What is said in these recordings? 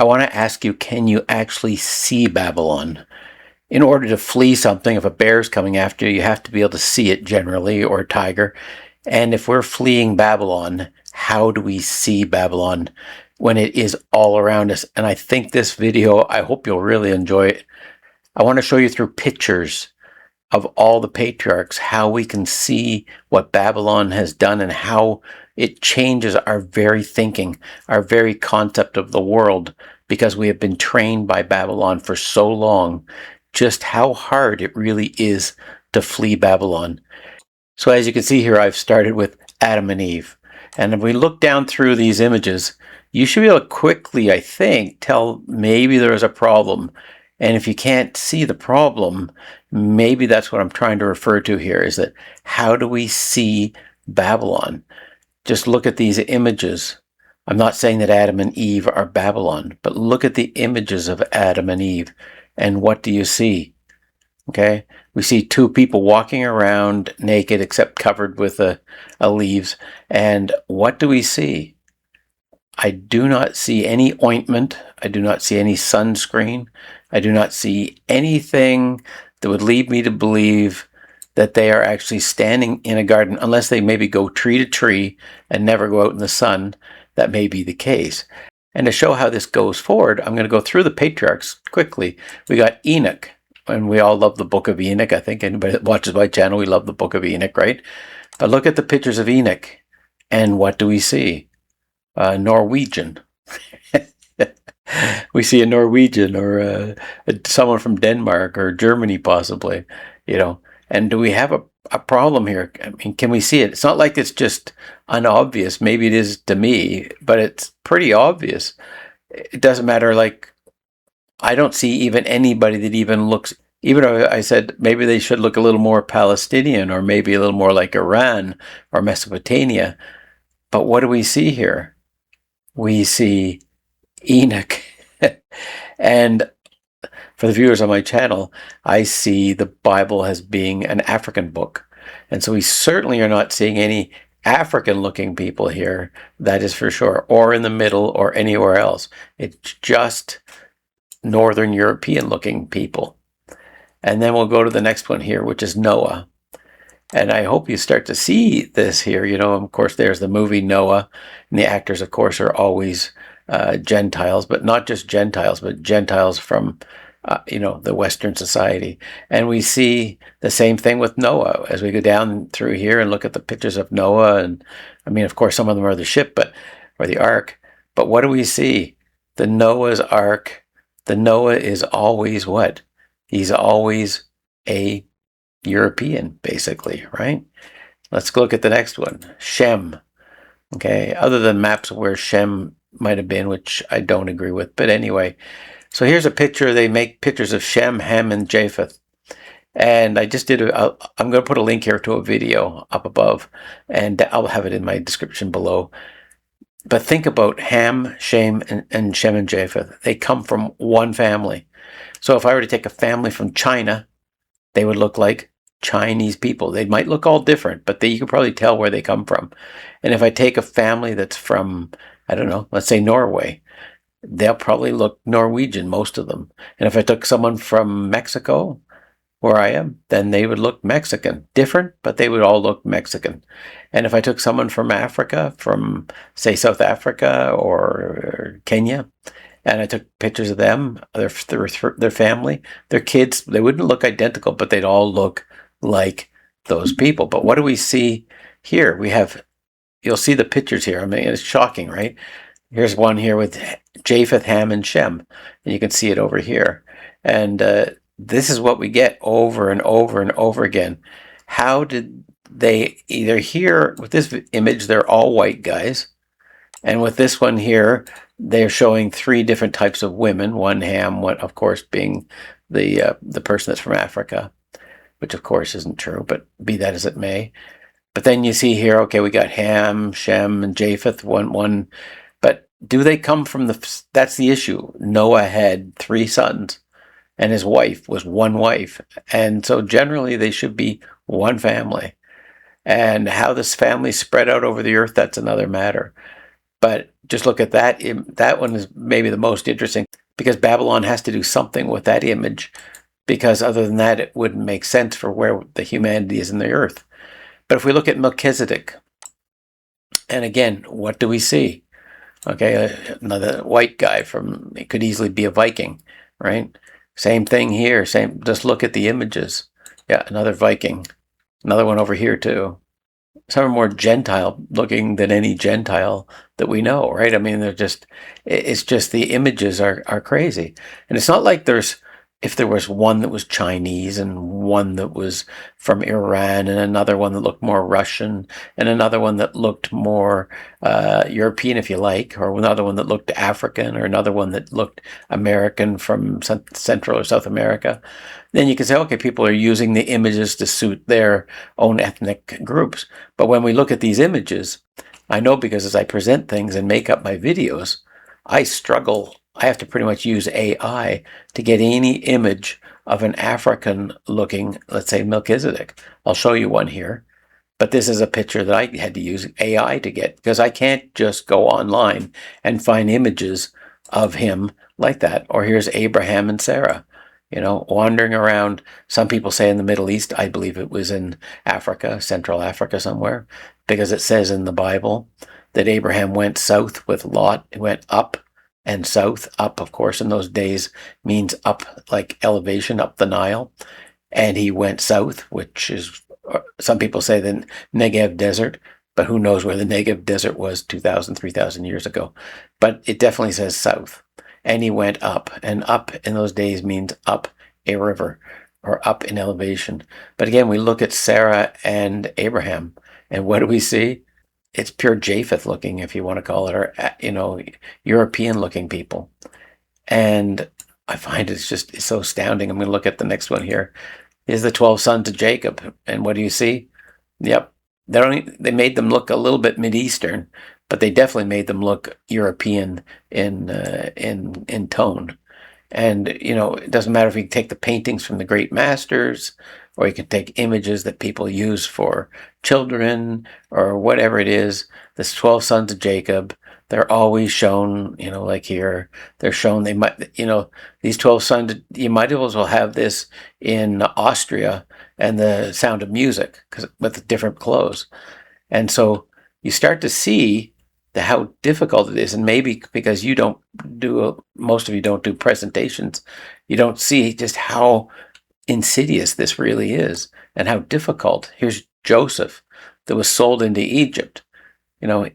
I want to ask you, can you actually see Babylon? In order to flee something, if a bear's coming after you, you have to be able to see it generally, or a tiger. And if we're fleeing Babylon, how do we see Babylon when it is all around us? And I think this video, I hope you'll really enjoy it. I want to show you through pictures of all the patriarchs how we can see what Babylon has done and how it changes our very thinking, our very concept of the world, because we have been trained by Babylon for so long, just how hard it really is to flee Babylon. So as you can see here, I've started with Adam and Eve. And if we look down through these images, you should be able to quickly, I think, tell maybe there is a problem. And if you can't see the problem, maybe that's what I'm trying to refer to here, is that how do we see Babylon? Just look at these images. I'm not saying that Adam and Eve are Babylon, but look at the images of Adam and Eve. And what do you see? Okay, we see two people walking around naked except covered with leaves. And what do we see? I do not see any ointment. I do not see any sunscreen. I do not see anything that would lead me to believe that they are actually standing in a garden, unless they maybe go tree to tree and never go out in the sun. That may be the case. And to show how this goes forward, I'm going to go through the patriarchs quickly. We got Enoch, and we all love the book of Enoch. I think anybody that watches my channel, we love the book of Enoch, right? But look at the pictures of Enoch, and what do we see? Norwegian. We see a Norwegian, or someone from Denmark or Germany possibly, you know. And do we have a problem here? I mean, can we see it? It's not like it's just unobvious. Maybe it is to me, but it's pretty obvious. It doesn't matter. Like, I don't see even anybody that even looks, even though I said maybe they should look a little more Palestinian, or maybe a little more like Iran or Mesopotamia. But what do we see here? We see Enoch. And for the viewers on my channel, I see the Bible as being an African book. And so we certainly are not seeing any African-looking people here, that is for sure, or in the middle or anywhere else. It's just Northern European-looking people. And then we'll go to the next one here, which is Noah. And I hope you start to see this here. You know, of course, there's the movie Noah, and the actors, of course, are always Gentiles, but not just Gentiles, but Gentiles from the Western society. And we see the same thing with Noah as we go down through here and look at the pictures of Noah. And I mean, of course, some of them are the ship, or the ark. But what do we see? The Noah's ark. The Noah is always what? He's always a European, basically, right? Let's look at the next one, Shem. Okay, other than maps of where Shem might have been, which I don't agree with. But anyway, so here's a picture. They make pictures of Shem, Ham, and Japheth. And I just did, I'm going to put a link here to a video up above, and I'll have it in my description below. But think about Ham, Shem, and Shem and Japheth. They come from one family. So if I were to take a family from China, they would look like Chinese people. They might look all different, but you can probably tell where they come from. And if I take a family that's from, I don't know, let's say Norway, they'll probably look Norwegian, most of them. And if I took someone from Mexico, where I am, then they would look Mexican. Different, but they would all look Mexican. And if I took someone from Africa, from, say, South Africa or Kenya, and I took pictures of them, their family, their kids, they wouldn't look identical, but they'd all look like those people. But what do we see here? We have, you'll see the pictures here. I mean, it's shocking, right? Here's one here with Japheth, Ham, and Shem. And you can see it over here. And this is what we get over and over and over again. How did they, either here, with this image, they're all white guys. And with this one here, they're showing three different types of women. One Ham, one, of course, being the person that's from Africa, which of course isn't true, but be that as it may. But then you see here, okay, we got Ham, Shem, and Japheth, one. But do they come from that's the issue. Noah had 3 sons, and his wife was one wife. And so generally they should be one family. And how this family spread out over the earth, that's another matter. But just look at that. That one is maybe the most interesting because Babylon has to do something with that image, because other than that, it wouldn't make sense for where the humanity is in the earth. But if we look at Melchizedek, and again, what do we see? Okay, another white guy from, it could easily be a Viking, right? Same thing here, same, just look at the images. Yeah, another Viking. Another one over here too. Some are more Gentile looking than any Gentile that we know, right? I mean, it's just the images are crazy. And it's not like if there was one that was Chinese and one that was from Iran and another one that looked more Russian and another one that looked more European, if you like, or another one that looked African or another one that looked American from Central or South America, then you can say, okay, people are using the images to suit their own ethnic groups. But when we look at these images, I know because as I present things and make up my videos, I struggle. I have to pretty much use AI to get any image of an African looking, let's say Melchizedek. I'll show you one here. But this is a picture that I had to use AI to get because I can't just go online and find images of him like that. Or here's Abraham and Sarah, wandering around. Some people say in the Middle East. I believe it was in Africa, Central Africa somewhere, because it says in the Bible that Abraham went south with Lot. He went up and south. Up, of course, in those days means up, like elevation, up the Nile. And he went south, which is, some people say, the Negev Desert, but who knows where the Negev Desert was 2,000, 3,000 years ago. But it definitely says south. And he went up, and up in those days means up a river or up in elevation. But again, we look at Sarah and Abraham, and what do we see? It's pure Japheth looking, if you want to call it, or, European looking people. And I find it's so astounding. I'm going to look at the next one here. Here's the 12 sons of Jacob. And what do you see? Yep. They made them look a little bit Mideastern, but they definitely made them look European in tone. And, it doesn't matter if you take the paintings from the great masters, or you can take images that people use for children or whatever it is. This 12 sons of Jacob, they're always shown, like here, they're shown, these 12 sons, you might as well have this in Austria and the Sound of Music, with different clothes. And so you start to see how difficult it is. And maybe because most of you don't do presentations, you don't see just how insidious this really is and how difficult. Here's Joseph that was sold into Egypt.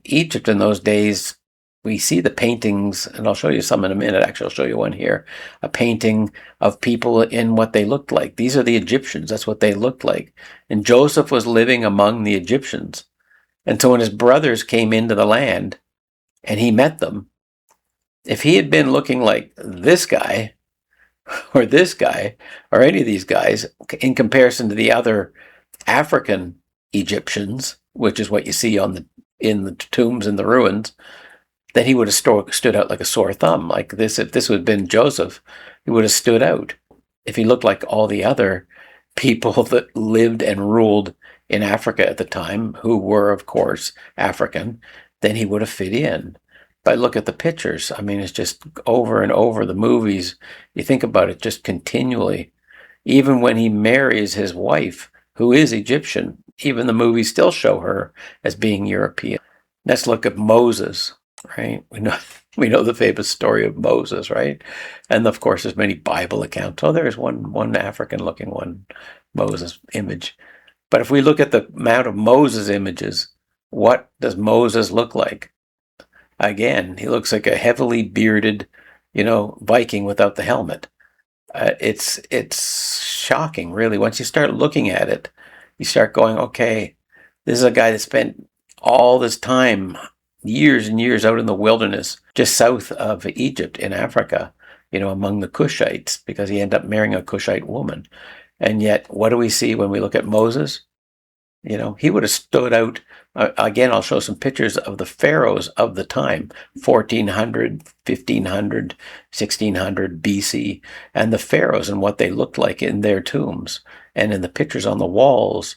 Egypt in those days, we see the paintings, and I'll show you some in a minute. Actually, I'll show you one here, a painting of people in what they looked like. These are the Egyptians. That's what they looked like. And Joseph was living among the Egyptians. And so when his brothers came into the land and he met them, if he had been looking like this guy or this guy or any of these guys in comparison to the other African Egyptians, which is what you see in the tombs and the ruins, then he would have stood out like a sore thumb. Like this, if this would have been Joseph, he would have stood out. If he looked like all the other people that lived and ruled in Africa at the time, who were, of course, African, then he would have fit in. But look at the pictures. I mean, it's just over and over the movies. You think about it just continually. Even when he marries his wife, who is Egyptian, even the movies still show her as being European. Let's look at Moses, right? We know the famous story of Moses, right? And of course, there's many Bible accounts. Oh, there's one African-looking one Moses image. But if we look at the amount of Moses images, what does Moses look like? Again, he looks like a heavily bearded, Viking without the helmet. It's shocking, really. Once you start looking at it, you start going, okay, this is a guy that spent all this time, years and years out in the wilderness, just south of Egypt in Africa, among the Cushites, because he ended up marrying a Cushite woman. And yet, what do we see when we look at Moses? He would have stood out. Again, I'll show some pictures of the pharaohs of the time, 1400, 1500, 1600 BC, and the pharaohs and what they looked like in their tombs and in the pictures on the walls.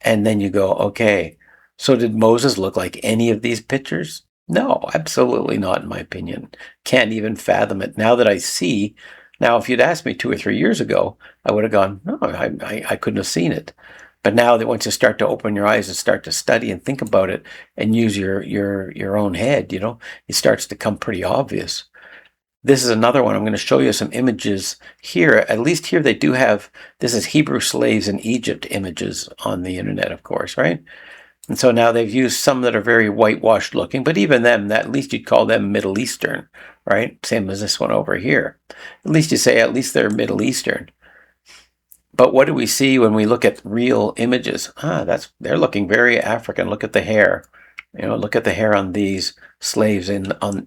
And then you go, okay, so did Moses look like any of these pictures? No, absolutely not, in my opinion. Can't even fathom it. Now that I see, now if you'd asked me 2 or 3 years ago, I would have gone, no, I couldn't have seen it. But now that once you start to open your eyes and start to study and think about it and use your own head, it starts to come pretty obvious. This is another one. I'm going to show you some images here. At least here they do have, this is Hebrew slaves in Egypt images on the internet, of course, right? And so now they've used some that are very whitewashed looking, but even them, that at least you'd call them Middle Eastern, right? Same as this one over here. At least you say, at least they're Middle Eastern. But what do we see when we look at real images? They're looking very African. Look at the hair. Look at the hair on these slaves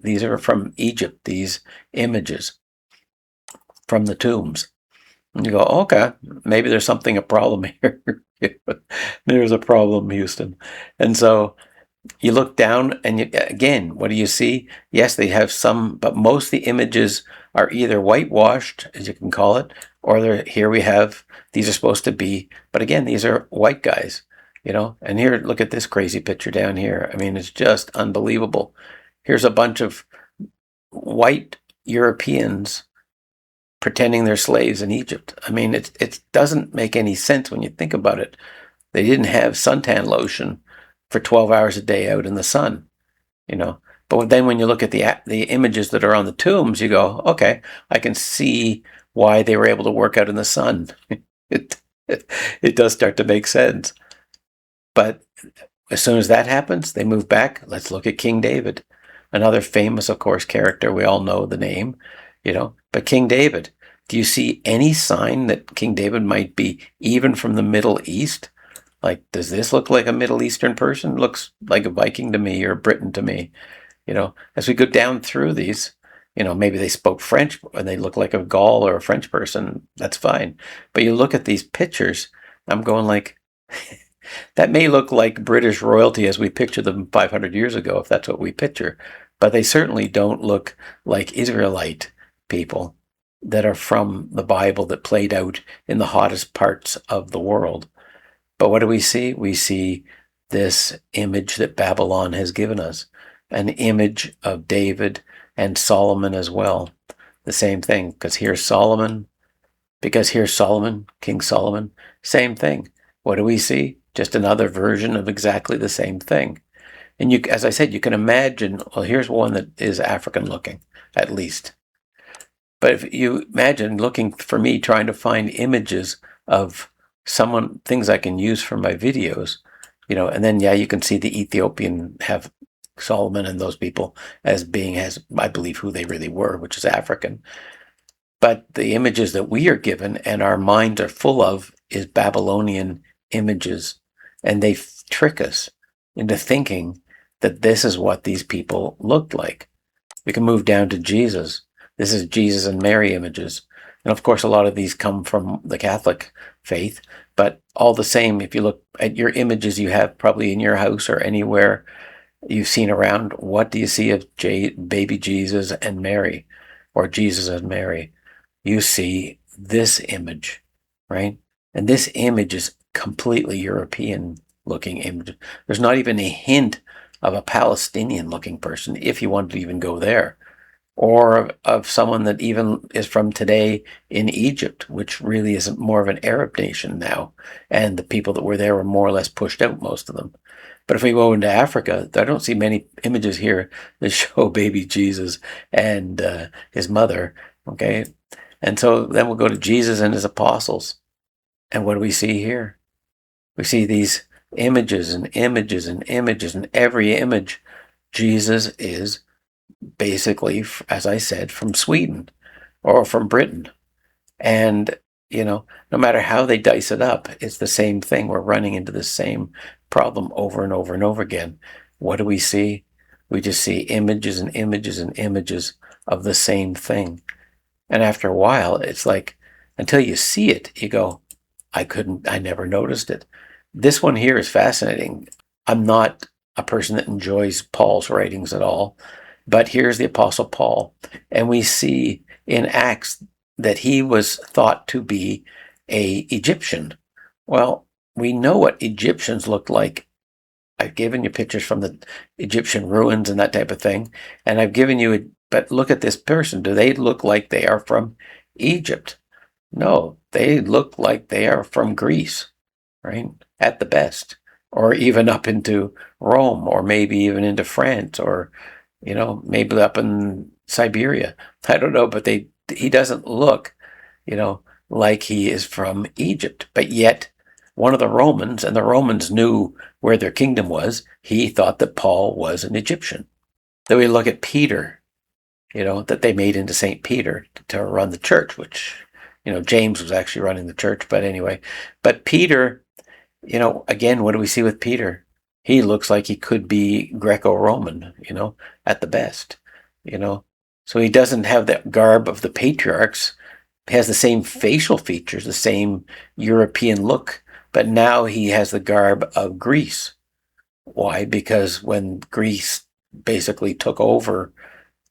these are from Egypt, these images from the tombs. And you go, okay, maybe there's a problem here. There's a problem, Houston. And so you look down and again, what do you see? Yes, they have some, but most of the images are either whitewashed, as you can call it, or here we have, these are supposed to be, but again, these are white guys, and here, look at this crazy picture down here. I mean, it's just unbelievable. Here's a bunch of white Europeans pretending they're slaves in Egypt. I mean, it doesn't make any sense when you think about it. They didn't have suntan lotion for 12 hours a day out in the sun, But then when you look at the images that are on the tombs, you go, okay, I can see why they were able to work out in the sun. It does start to make sense. But as soon as that happens, they move back. Let's look at King David, another famous, of course, character. We all know the name, But King David, do you see any sign that King David might be even from the Middle East? Like, does this look like a Middle Eastern person? It looks like a Viking to me or a Briton to me. As we go down through these, maybe they spoke French and they look like a Gaul or a French person. That's fine. But you look at these pictures, I'm going like, that may look like British royalty as we picture them 500 years ago, if that's what we picture. But they certainly don't look like Israelite people that are from the Bible that played out in the hottest parts of the world. But what do we see? We see this image that Babylon has given us, an image of David and Solomon as well. The same thing, because here's Solomon, King Solomon, same thing. What do we see? Just another version of exactly the same thing. And as I said, you can imagine, well, here's one that is African looking, at least. But if you imagine looking for me, trying to find images of things I can use for my videos, and then, you can see the Ethiopian have Solomon and those people as I believe, who they really were, which is African. But the images that we are given and our minds are full of is Babylonian images. And they trick us into thinking that this is what these people looked like. We can move down to Jesus. This is Jesus and Mary images. And of course, a lot of these come from the Catholic faith. But all the same, if you look at your images you have probably in your house or anywhere you've seen around, what do you see of baby Jesus and Mary, or Jesus and Mary? You see this image, right? And this image is completely European looking image. There's not even a hint of a Palestinian looking person, if you wanted to even go there, or of someone that even is from today in Egypt, which really is more of an Arab nation now. And the people that were there were more or less pushed out, most of them. But if we go into Africa, I don't see many images here that show baby Jesus and his mother, okay? And so then we'll go to Jesus and his apostles. And what do we see here? We see these images and images and images, and every image, Jesus is basically, as I said, from Sweden or from Britain. And, no matter how they dice it up, it's the same thing. We're running into the same problem over and over and over again. What do we see? We just see images and images and images of the same thing. And after a while, it's like, until you see it, you go, I never noticed it. This one here is fascinating. I'm not a person that enjoys Paul's writings at all, but here's the Apostle Paul. And we see in Acts that he was thought to be an Egyptian. Well, we know what Egyptians looked like I've given you pictures from the Egyptian ruins and that type of thing, and I've given you, but look at this person. Do they look like they are from Egypt? No, they look like they are from Greece, right? At the best, or even up into Rome, or maybe even into France, or maybe up in Siberia. I don't know, but he doesn't look, like he is from Egypt. But yet, one of the Romans, and the Romans knew where their kingdom was, he thought that Paul was an Egyptian. Then we look at Peter, that they made into St. Peter to run the church, which, James was actually running the church, but anyway. But Peter, again, what do we see with Peter? He looks like he could be Greco-Roman, at the best, So he doesn't have that garb of the patriarchs. He has the same facial features, the same European look, but now he has the garb of Greece. Why? Because when Greece basically took over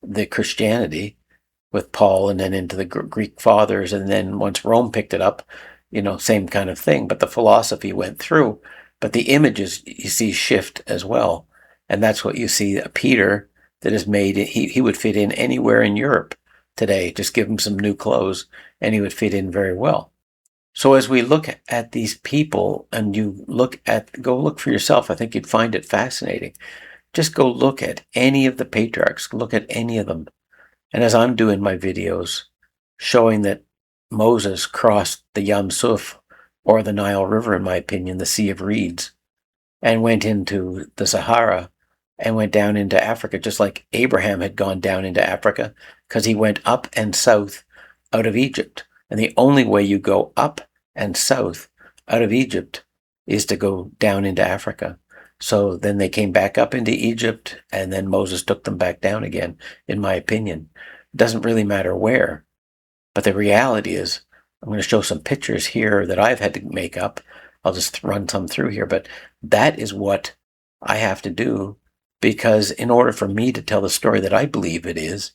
the Christianity with Paul and then into the Greek fathers, and then once Rome picked it up, same kind of thing, but the philosophy went through, but the images you see shift as well. And that's what you see, Peter that is made, he would fit in anywhere in Europe today. Just give him some new clothes and he would fit in very well. So as we look at these people, and you go look for yourself, I think you'd find it fascinating. Just go look at any of the patriarchs, look at any of them. And as I'm doing my videos showing that Moses crossed the Yam Suf, or the Nile River, in my opinion, the Sea of Reeds, and went into the Sahara and went down into Africa, just like Abraham had gone down into Africa, because he went up and south out of Egypt. And the only way you go up and south out of Egypt is to go down into Africa. So then they came back up into Egypt, and then Moses took them back down again, in my opinion. It doesn't really matter where. But the reality is, I'm going to show some pictures here that I've had to make up. I'll just run some through here, but that is what I have to do, because in order for me to tell the story that I believe it is,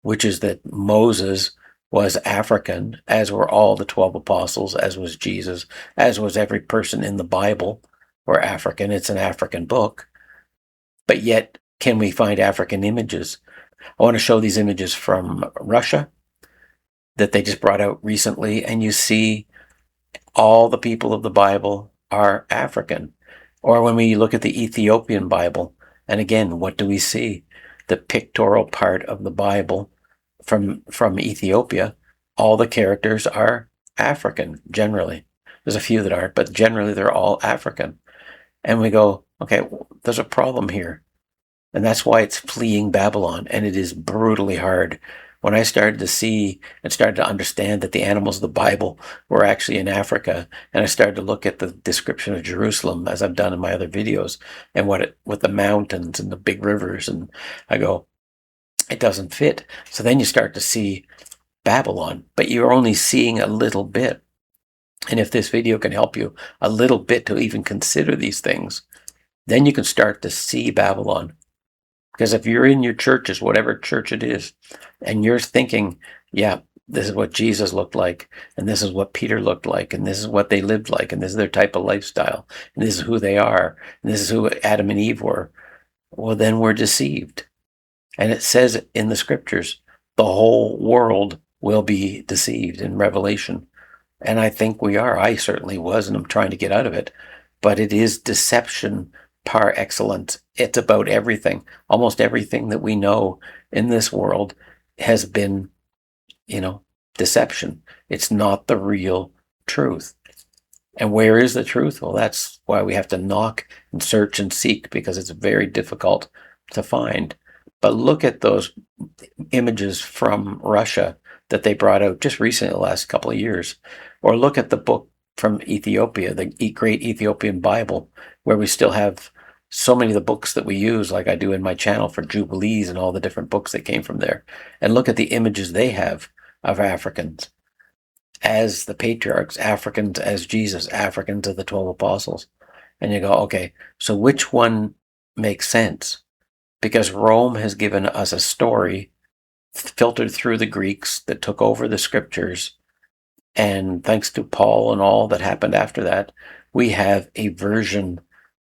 which is that Moses was African, as were all the 12 apostles, as was Jesus, as was every person in the Bible, were African. It's an African book. But yet, can we find African images? I want to show these images from Russia that they just brought out recently, and you see all the people of the Bible are African. Or when we look at the Ethiopian Bible, and again, what do we see? The pictorial part of the Bible from Ethiopia, all the characters are African, generally. There's a few that aren't, but generally they're all African. And we go, okay, there's a problem here. And that's why it's fleeing Babylon, and it is brutally hard. When I started to see and started to understand that the animals of the Bible were actually in Africa, and I started to look at the description of Jerusalem, as I've done in my other videos, and with the mountains and the big rivers, and I go, it doesn't fit. So then you start to see Babylon, but you're only seeing a little bit. And if this video can help you a little bit to even consider these things, then you can start to see Babylon. Because if you're in your churches, whatever church it is, and you're thinking, yeah, this is what Jesus looked like, and this is what Peter looked like, and this is what they lived like, and this is their type of lifestyle, and this is who they are, and this is who Adam and Eve were, well, then we're deceived. And it says in the scriptures, the whole world will be deceived in Revelation. And I think we are. I certainly was, and I'm trying to get out of it. But it is deception par excellence. It's about everything. Almost everything that we know in this world has been, deception. It's not the real truth. And where is the truth? Well, that's why we have to knock and search and seek, because it's very difficult to find. But look at those images from Russia that they brought out just recently, the last couple of years. Or look at the book from Ethiopia, the great Ethiopian Bible, where we still have so many of the books that we use, like I do in my channel for Jubilees and all the different books that came from there. And look at the images they have of Africans as the patriarchs, Africans as Jesus, Africans as the 12 apostles. And you go, okay, so which one makes sense? Because Rome has given us a story filtered through the Greeks that took over the scriptures. And thanks to Paul and all that happened after that, we have a version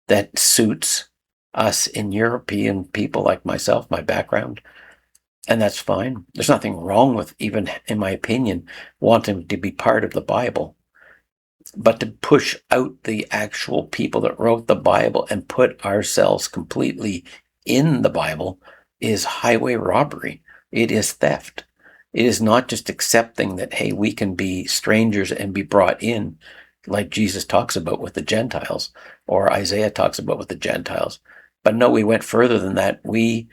that suits us in European people like myself, my background. And that's fine. There's nothing wrong with, even in my opinion, wanting to be part of the Bible. But to push out the actual people that wrote the Bible and put ourselves completely in the Bible is highway robbery. It is theft. It is not just accepting that, hey, we can be strangers and be brought in, like Jesus talks about with the Gentiles, or Isaiah talks about with the Gentiles. But no, we went further than that. We,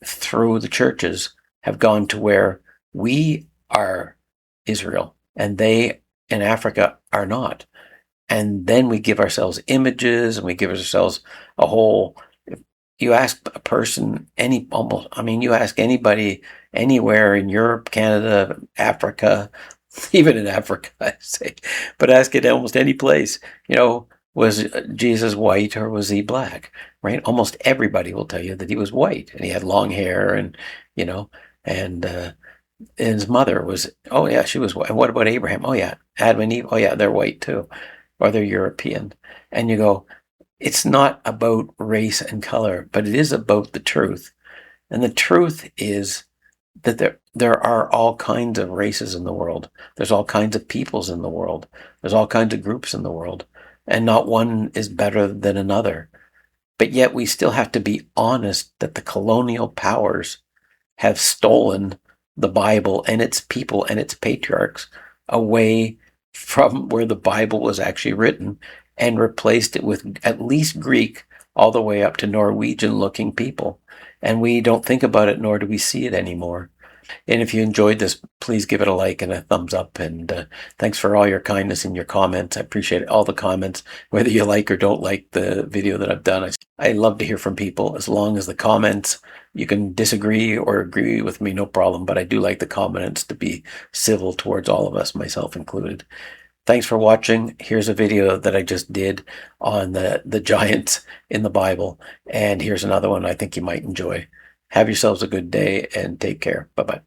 through the churches, have gone to where we are Israel and they in Africa are not. And then we give ourselves images and we give ourselves a whole. You ask a person, you ask anybody anywhere in Europe, Canada, Africa, even in Africa, I say, but ask it almost any place, was Jesus white or was he black, right? Almost everybody will tell you that he was white and he had long hair and, and his mother was, oh yeah, she was white. And what about Abraham? Oh yeah, Adam and Eve, oh yeah, they're white too, or they're European. And you go, it's not about race and color, but it is about the truth. And the truth is that there are all kinds of races in the world. There's all kinds of peoples in the world. There's all kinds of groups in the world. And not one is better than another. But yet we still have to be honest that the colonial powers have stolen the Bible and its people and its patriarchs away from where the Bible was actually written and replaced it with at least Greek all the way up to Norwegian-looking people. And we don't think about it, nor do we see it anymore. And if you enjoyed this, please give it a like and a thumbs up. And thanks for all your kindness and your comments. I appreciate all the comments, whether you like or don't like the video that I've done. I love to hear from people, as long as the comments, you can disagree or agree with me, no problem. But I do like the comments to be civil towards all of us, myself included. Thanks for watching. Here's a video that I just did on the giants in the Bible. And here's another one I think you might enjoy. Have yourselves a good day and take care. Bye-bye.